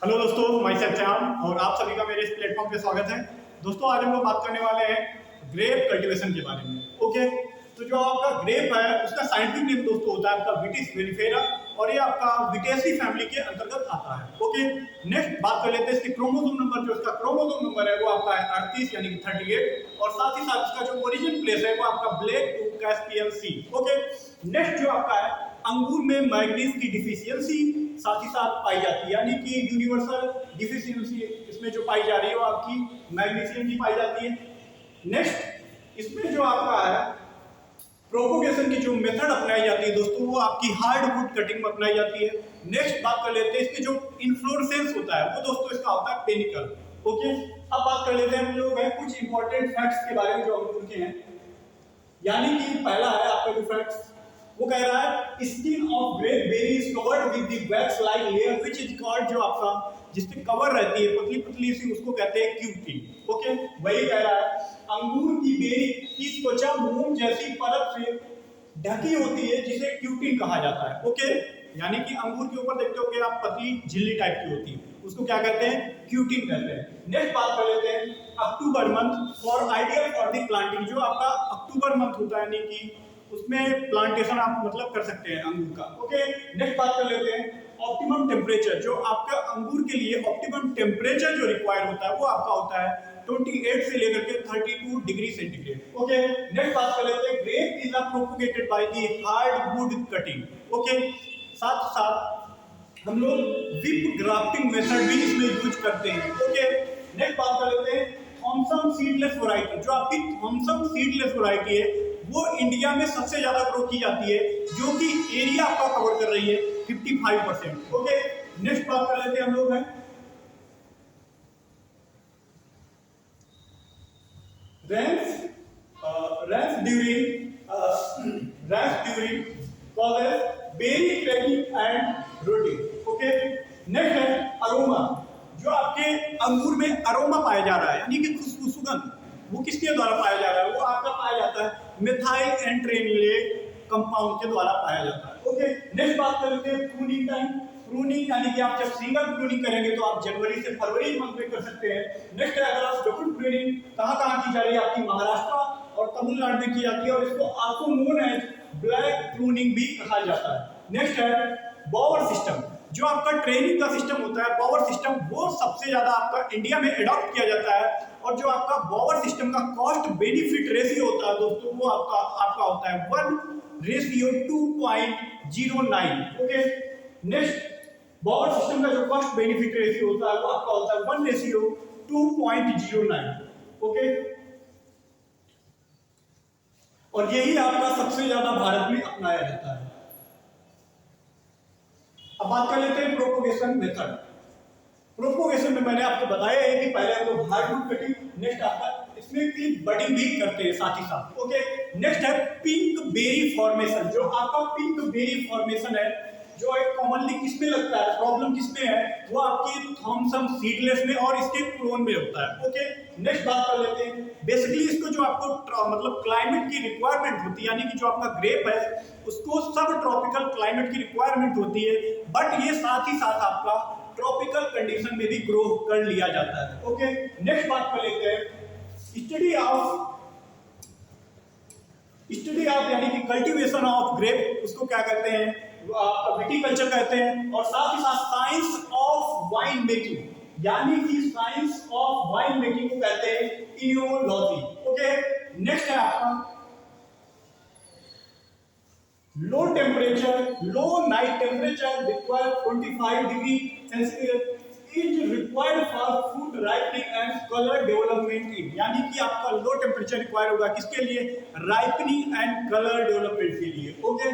Hello दोस्तों, मैं सत्याम और आप सभी का मेरे इस प्लेटफॉर्म पे स्वागत है। दोस्तों, आज हम लोग बात करने वाले हैं ग्रेप कल्टीवेशन के बारे में। ओके, तो जो आपका ग्रेप है उसका साइंटिफिक नेम दोस्तों होता है आपका विटिस वेनिफेरा और ये आपका विटेसी फैमिली के अंतर्गत आता है। ओके, नेक्स्ट बात कर लेते हैं इसके क्रोमोसोम नंबर। जो इसका क्रोमोसोम नंबर है वो आपका है 38 यानी कि 38 और साथ ही साथ इसका जो ओरिजिन प्लेस है वो आपका black to Caspian sea. Okay, next जो आपका है अंगूर में मैग्नीज की डिफिशियंसी साथ ही साथ पाई जाती है, यानी कि यूनिवर्सल डिफिशियंसी इसमें जो पाई जा रही है वो आपकी मैग्नीशियम की पाई जाती है। नेक्स्ट इसमें जो आपका है प्रोपोगेशन की जो मेथड अपनाई जाती है दोस्तों वो आपकी हार्डवुड कटिंग में अपनाई जाती है। नेक्स्ट बात कर लेते हैं इसके जो इन्फ्लोरेसेंस होता है वो दोस्तों इसका होता है पेनिकल। ओके, अब बात कर लेते हैं हम लोग हैं कुछ इंपॉर्टेंट फैक्ट्स के बारे में जो अंगूर के हैं। यानी कि पहला है आपका जो फैक्ट्स वो कह रहा है skin of grape berry is covered with the wax like layer which is called, जो आपका जिसपे कवर रहती है पतली पतली सी उसको कहते हैं क्यूटिन। ओके, वही कह रहा है अंगूर की बेरी की त्वचा मोम जैसी परत से ढकी होती है जिसे क्यूटिन कहा जाता है। ओके, यानी कि अंगूर के ऊपर देखते हो कि आप पतली झिल्ली टाइप की होती है उसको क्या कहते हैं, क्यूटिन कहते हैं। नेक्स्ट बात कर लेते हैं October month for ideal for the planting. जो आपका अक्टूबर मंथ होता है यानी कि उसमें प्लांटेशन आप मतलब कर सकते हैं अंगूर का। ओके, नेक्स्ट बात कर लेते हैं ऑप्टिमम टेम्परेचर। जो आपका अंगूर के लिए ऑप्टिमम टेम्परेचर जो रिक्वायर होता है वो आपका होता है 28 से लेकर के 32 डिग्री सेंटीग्रेड। ओके, नेक्स्ट बात कर लेते हैं grape is propagated by the hardwood cutting. Okay, साथ साथ हम लोग विप ग्राफ्टिंग मेथड भी इसमें यूज करते हैं। ओके, नेक्स्ट बात कर लेते हैं थॉमसन सीडलेस वैरायटी। जो आपकी थॉमसन सीडलेस वैरायटी है वो इंडिया में सबसे ज्यादा ग्रो की जाती है, जो कि एरिया आपका कवर कर रही है 55%। ओके, नेक्स्ट बात कर लेते हैं हम लोग हैं rains during causes berry cracking and rotting। Okay, next है अरोमा। जो आपके अंगूर में अरोमा पाया जा रहा है यानी कि खुशबू सुगंध, वो किसके द्वारा पाया जा रहा है, वो आपका पाया जाता है मिथाइल एंट्रेनिलेट कंपाउंड के द्वारा पाया जाता है। ओके, नेक्स्ट बात कर लेते हैं प्रूनिंग टाइम। प्रूनिंग यानी कि आप जब सिंगल प्रूनिंग करेंगे तो आप जनवरी से फरवरी मंथ में कर सकते हैं। नेक्स्ट है अगर आप डबल प्रूनिंग कहाँ की जा रही है, आपकी महाराष्ट्र और तमिलनाडु में की जाती है और इसको also known as black pruning भी कहा जाता है। नेक्स्ट है बॉवर सिस्टम। जो आपका ट्रेनिंग का सिस्टम होता है बॉवर सिस्टम वो सबसे ज्यादा आपका इंडिया में अडॉप्ट किया जाता है और जो आपका बॉवर सिस्टम का कॉस्ट बेनिफिट रेशियो होता है दोस्तों वो आपका होता है 1:2.09। ओके, नेक्स्ट बॉवर सिस्टम का जो कॉस्ट बेनिफिट रेशियो होता है वो आपका होता है 1:2.09। ओके, और यही आपका सबसे ज्यादा भारत में अपनाया जाता है। अब बात कर लेते हैं प्रोपोगेशन मेथड। प्रोपोगेशन में मैंने आपको बताया है कि पहले हम लोग हार्डवुड कटिंग, नेक्स्ट आपका इसमें की बडिंग भी करते हैं साथ ही साथ। ओके, नेक्स्ट है पिंक बेरी फॉर्मेशन। जो आपका पिंक बेरी फॉर्मेशन है जो एक कॉमनली किसमें लगता है, प्रॉब्लम किसमें है, वो आपकी थॉमसन सीडलेस में और इसके क्लोन में होता है। ओके, नेक्स्ट बात कर लेते हैं बेसिकली इसको जो आपको मतलब क्लाइमेट की रिक्वायरमेंट होती है, यानी कि जो आपका ग्रेप है उसको सब ट्रॉपिकल क्लाइमेट की रिक्वायरमेंट होती है, बट ये साथ ही साथ आपका ट्रॉपिकल कंडीशन में भी ग्रो कर लिया जाता है। ओके, नेक्स्ट बात कर लेते हैं स्टडी ऑफ यानी कि कल्टीवेशन ऑफ ग्रेप, उसको क्या कहते हैं, विटीकल्चर कहते हैं, और साथ ही साथ साइंस ऑफ वाइन मेकिंग यानी कि साइंस ऑफ वाइन मेकिंग को कहते हैं इनियोलॉजी। ओके, नेक्स्ट है आपका low night temperature require 25 degree Celsius is required for food ripening and colour development in. यानी कि आपका लो टेम्परेचर रिक्वायर होगा किसके लिए, राइपनिंग एंड कलर डेवलपमेंट के लिए। ओके,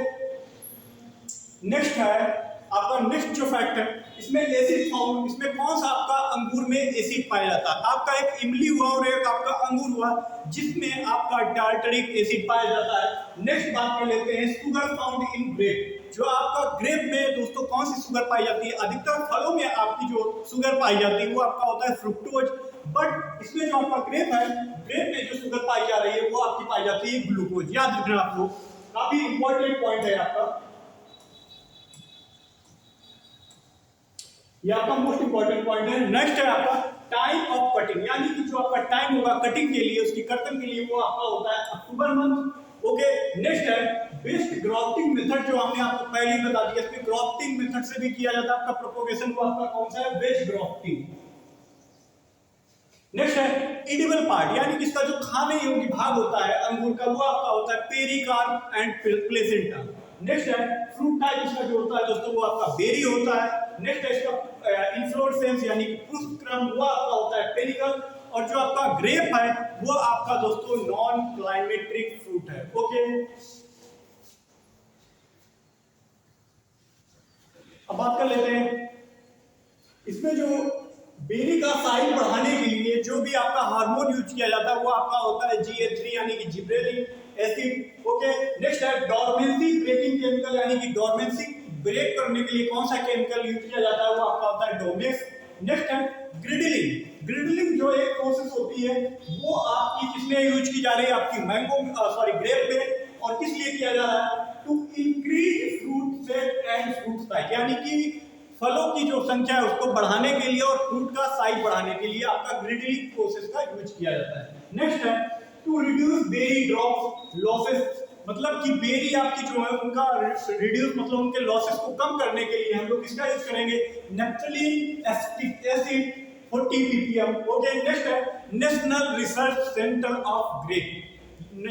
नेक्स्ट है आपका नेक्स्ट जो फैक्ट है इसमें एसिड फाउंड। इसमें कौन सा आपका अंगूर में एसिड पाया जाता है, आपका एक इमली हुआ और एक आपका अंगूर हुआ जिसमें आपका टार्टरिक एसिड पाया जाता है। नेक्स्ट बात कर लेते हैं शुगर फाउंड इन ग्रेप। जो आपका ग्रेप में दोस्तों कौन सी शुगर पाई जाती है, अधिकतर फलों में आपकी जो शुगर पाई जाती है वो आपका होता है फ्रुक्टोज, बट इसमें जो आपका ग्रेप है, ग्रेप में जो शुगर पाई जा रही है वो आपकी पाई जाती है ग्लूकोज। याद रखना आपको, काफी इंपॉर्टेंट पॉइंट है आपका। ये आपका मोस्ट इंपॉर्टेंट पॉइंट है। नेक्स्ट है आपका टाइम ऑफ कटिंग, यानी कि जो आपका टाइम होगा कटिंग के लिए, उसकी कर्तन के लिए, वो आपका होता है अक्टूबर मंथ। ओके, नेक्स्ट है बेस्ट ग्राफ्टिंग मेथड, जो हमने आपको पहले ही बता दिया, इसमें ग्राफ्टिंग मेथड से भी किया जाता है आपका प्रोपोगेशन, वो आपका कौन सा है, वेज ग्राफ्टिंग। नेक्स्ट है एडिबल पार्ट, यानी कि इसका जो खाने योग्य भाग होता है अंगूर का, वो आपका होता है पेरिकार्प एंड प्लेसेंटा। नेक्स्ट है फ्रूट टाइप, इसका जो होता है दोस्तों वो आपका बेरी होता है। नेक्स्ट है इसका इन्फ्लोरेसेंस यानी कि पुष्पक्रम, वो आपका होता है पेरिकल। और जो आपका ग्रेप है वो आपका दोस्तों नॉन क्लाइमेट्रिक फ्रूट है। ओके, अब बात कर लेते हैं इसमें जो बेरी का साइज बढ़ाने के लिए जो भी आपका हार्मोन यूज किया जाता है वो आपका होता है GH3 यानी कि जिब्रेलिक एसिड। ओके, नेक्स्ट है डोरमेंसी ब्रेकिंग केमिकल, यानी कि डोरमेंसी ब्रेक करने के लिए कौन सा केमिकल यूज किया जाता है, वो आपका होता है डोमेक्स। नेक्स्ट है ग्रिडलिंग। ग्रिडलिंग जो एक प्रोसेस होती है वो आपकी किसमें यूज की जा रही है, आपकी ग्रेप में, और किस लिए किया जा रहा है, to increase fruit set and fruit size, यानी कि फलों की जो संख्या है उसको बढ़ाने के लिए और फ्रूट का साइज बढ़ाने के लिए आपका ग्रिडलिंग प्रोसेस का यूज किया जाता है। नेक्स्ट है to reduce berry drop losses, मतलब कि बेरी आपकी जो है उनका रिड्यूस, मतलब उनके लॉसेस को कम करने के लिए हम लोग किसका यूज करेंगे, naphthalene acetic acid 40 ppm। Okay, next है national research centre of grape,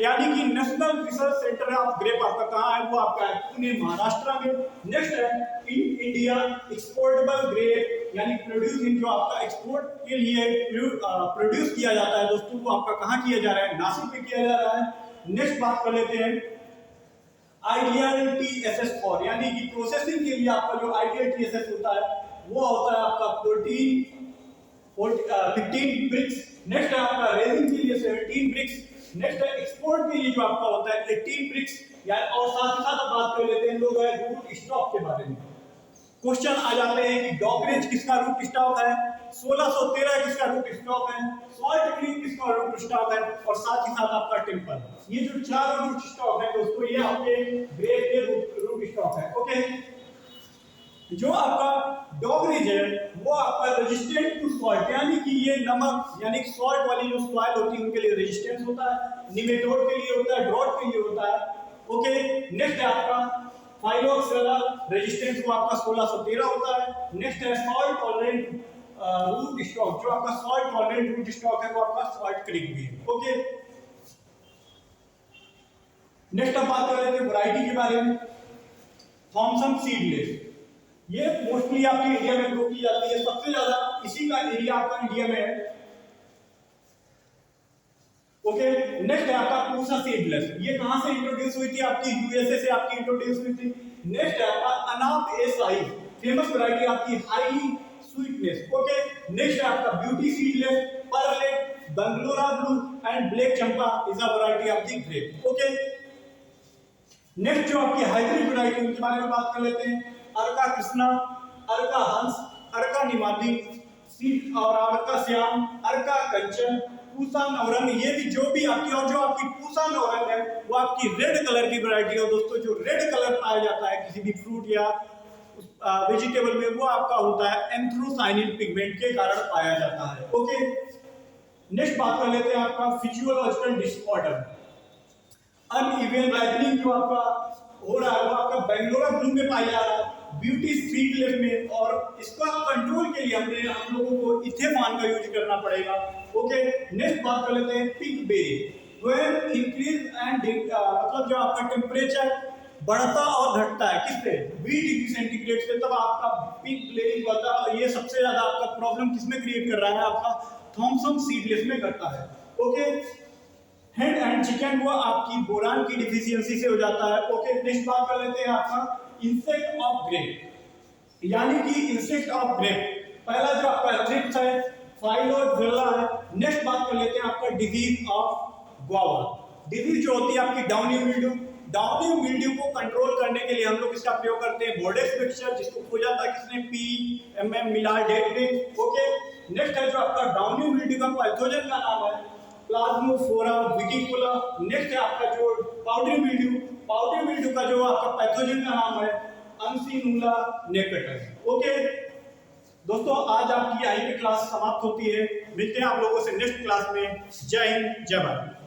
यानी कि national research centre of grape आपका कहाँ है, वो आपका है पुणे महाराष्ट्र में। नेक्स्ट है इन इंडिया एक्सपोर्टेबल ग्रेप, यानी प्रोड्यूस इन, जो आपका एक्सपोर्ट के लिए प्रोड्यूस किया जाता है दोस्तों, वो आपका कहाँ किया जा रहा है, नासिक में किया जा रहा है। नेक्स्ट बात कर लेते हैं आइडियल TSS4, यानी कि प्रोसेसिंग के लिए आपका जो आइडियल TSS होता है वो होता है आपका 15 ब्रिक्स। नेक्स्ट है आपका रेजिन के लिए 17 ब्रिक्स। नेक्स्ट है एक्सपोर्ट के लिए जो आपका होता है 18 ब्रिक्स, यानी, और साथ ही साथ बात कर लेते हैं लोग रूट स्टॉक के बारे में। क्वेश्चन आ जाते हैं कि डॉकरेज किसका रूट स्टॉक है, 1613 किसका रूट स्टॉक है, सॉल्ट क्रीक किसका रूट स्टॉक है, और साथ ही साथ आपका टेम्पल। ये जो चार रूट स्टॉक है दोस्तों, ये आपके ग्रेप के रूट स्टॉक है। ओके, जो आपका डॉकरेज है वो आपका रेजिस्टेंट टू सॉल्ट, यानी कि ये नमक यानी कि सॉल्ट वाली जो सॉइल होती है उनके लिए रेजिस्टेंस होता है, निमेटोड के लिए होता है, ड्रॉट के लिए होता है। ओके, नेक्स्ट है आपका फाइलोक्सेरा रेजिस्टेंस, वो आपका 1613 होता है। नेक्स्ट है सॉल्ट टॉलरेंट रूट स्टॉक, जो आपका सॉल्ट टॉलरेंट रूट स्टॉक है वो आपका सॉल्ट क्रीक भी है। ओके, नेक्स्ट अब बात कर लेते हैं वैरायटी के बारे में। थॉमसन सीडलेस, ये मोस्टली आपकी इंडिया में ग्रो की जाती है, सबसे ज्यादा इसी का एरिया आपका इंडिया में है। ओके, नेक्स्ट है आपका पूसा सीडलेस, ये कहां से इंट्रोड्यूस हुई थी, आपकी यूएसए से आपकी इंट्रोड्यूस हुई थी। नेक्स्ट है आपका अनाप ए साइज, फेमस वैरायटी आपकी हाईली स्वीटनेस। ओके, नेक्स्ट है आपका beauty seedless, perlette, Bangalore blue and black Champa is a variety of the grape. Okay, next जो आपकी हाइब्रिड वैरायटी उनके बारे में बात कर लेते हैं। अर्का कृष्णा, अर्का हंस, अर्का निमाती, सीड और अर्का श्याम, अर्का कंचन, पूसा नवरंग, ये भी जो भी आपकी, और जो आपकी पूसा नवरंग है वो आपकी रेड कलर की वैरायटी है दोस्तों। जो रेड कलर पाया जाता है किसी भी फ्रूट या वेजिटेबल में वो आपका होता है एंथ्रोसाइनिन पिगमेंट के कारण पाया जाता है। ओके, नेक्स्ट बात कर लेते हैं आपका फिजियोलॉजिकल डिसऑर्डर, अनइवन राइपनिंग जो आपका हो रहा है वो आपका बेंगलोरा ब्लू में पाया जा रहा है, ब्यूटी सीडलेस में, और इसका कंट्रोल के लिए हम लोगों को इथेनॉल का यूज करना पड़ेगा। ओके, नेक्स्ट बात कर लेते हैं pink berry, when increase and मतलब जो आपका टेम्परेचर बढ़ता और घटता है किससे, 20 डिग्री सेंटीग्रेड से, तब आपका पिंक बेरी बढ़ता है। ये सबसे ज्यादा आपका प्रॉब्लम किसमें क्रिएट कर रहा है, आपका थॉमसन सीडलेस में करता है। ओके, हेड एंड चिकन वो आपकी बोरान की डिफिशियंसी से हो जाता है। ओके, नेक्स्ट बात कर लेते हैं आपका इंसेक्ट ऑफ ग्रेप, यानी कि इंसेक्ट ऑफ ग्रेप, पहला जो आपका थ्रिप्स है, फाइलोजेला है। नेक्स्ट बात कर लेते हैं आपका डिजीज ऑफ गुआवा, डिजीज जो होती है आपकी डाउनी मिल्ड्यू। डाउनी मिल्ड्यू को कंट्रोल करने के लिए हम लोग इसका प्रयोग करते हैं बोर्डेक्स मिक्सचर, जिसको खोजा था किसने, PMM मिलार डेट ने। ओके, नेक्स्ट है जो आपका डाउनी मिल्ड्यू का पैथोजन का नाम है प्लाज्मोफोरा विटिकुला। नेक्स्ट है आपका जो पाउडरी मिल्ड्यू का जो आपका पैथोजन का नाम है अनसिनुला नेकेटस। ओके, दोस्तों आज आपकी आई क्लास समाप्त होती है। मिलते हैं आप लोगों से नेक्स्ट क्लास में। जय हिंद, जय भारत।